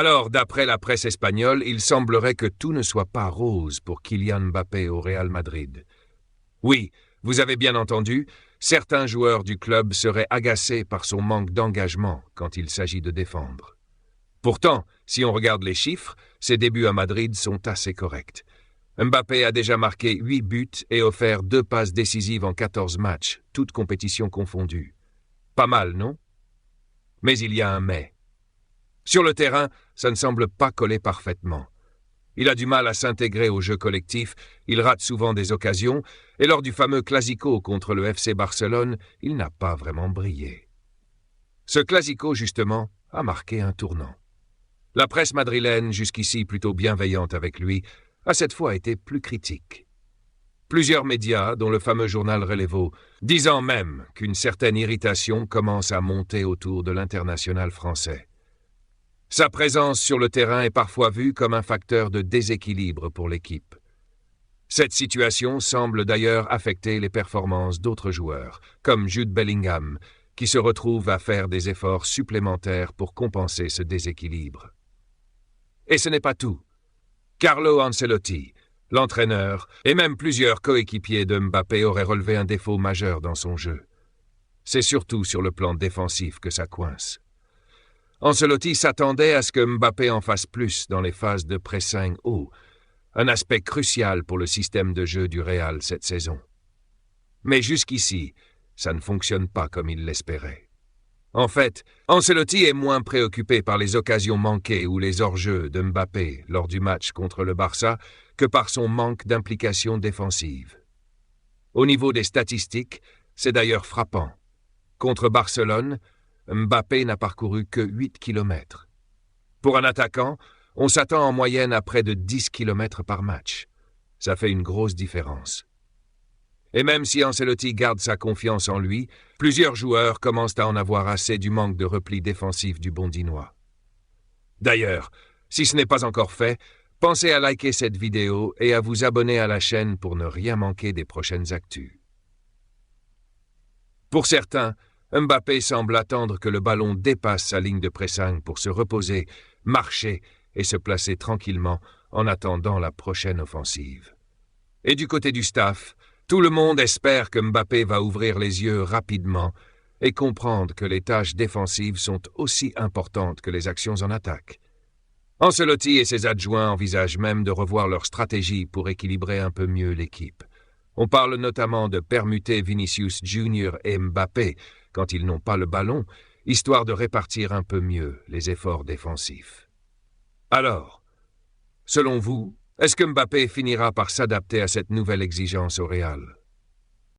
Alors, d'après la presse espagnole, il semblerait que tout ne soit pas rose pour Kylian Mbappé au Real Madrid. Oui, vous avez bien entendu, certains joueurs du club seraient agacés par son manque d'engagement quand il s'agit de défendre. Pourtant, si on regarde les chiffres, ses débuts à Madrid sont assez corrects. Mbappé a déjà marqué 8 buts et offert 2 passes décisives en 14 matchs, toutes compétitions confondues. Pas mal, non? Mais il y a un mais. Sur le terrain, ça ne semble pas coller parfaitement. Il a du mal à s'intégrer au jeu collectif, il rate souvent des occasions, et lors du fameux Clasico contre le FC Barcelone, il n'a pas vraiment brillé. Ce Clasico, justement, a marqué un tournant. La presse madrilène, jusqu'ici plutôt bienveillante avec lui, a cette fois été plus critique. Plusieurs médias, dont le fameux journal Relevo, disant même qu'une certaine irritation commence à monter autour de l'international français. Sa présence sur le terrain est parfois vue comme un facteur de déséquilibre pour l'équipe. Cette situation semble d'ailleurs affecter les performances d'autres joueurs, comme Jude Bellingham, qui se retrouve à faire des efforts supplémentaires pour compenser ce déséquilibre. Et ce n'est pas tout. Carlo Ancelotti, l'entraîneur, et même plusieurs coéquipiers de Mbappé auraient relevé un défaut majeur dans son jeu. C'est surtout sur le plan défensif que ça coince. Ancelotti s'attendait à ce que Mbappé en fasse plus dans les phases de pressing haut, un aspect crucial pour le système de jeu du Real cette saison. Mais jusqu'ici, ça ne fonctionne pas comme il l'espérait. En fait, Ancelotti est moins préoccupé par les occasions manquées ou les hors-jeux de Mbappé lors du match contre le Barça que par son manque d'implication défensive. Au niveau des statistiques, c'est d'ailleurs frappant. Contre Barcelone, Mbappé n'a parcouru que 8 km. Pour un attaquant, on s'attend en moyenne à près de 10 km par match. Ça fait une grosse différence. Et même si Ancelotti garde sa confiance en lui, plusieurs joueurs commencent à en avoir assez du manque de repli défensif du Bondinois. D'ailleurs, si ce n'est pas encore fait, pensez à liker cette vidéo et à vous abonner à la chaîne pour ne rien manquer des prochaines actus. Pour certains, Mbappé semble attendre que le ballon dépasse sa ligne de pressing pour se reposer, marcher et se placer tranquillement en attendant la prochaine offensive. Et du côté du staff, tout le monde espère que Mbappé va ouvrir les yeux rapidement et comprendre que les tâches défensives sont aussi importantes que les actions en attaque. Ancelotti et ses adjoints envisagent même de revoir leur stratégie pour équilibrer un peu mieux l'équipe. On parle notamment de permuter Vinicius Junior et Mbappé quand ils n'ont pas le ballon, histoire de répartir un peu mieux les efforts défensifs. Alors, selon vous, est-ce que Mbappé finira par s'adapter à cette nouvelle exigence au Real ?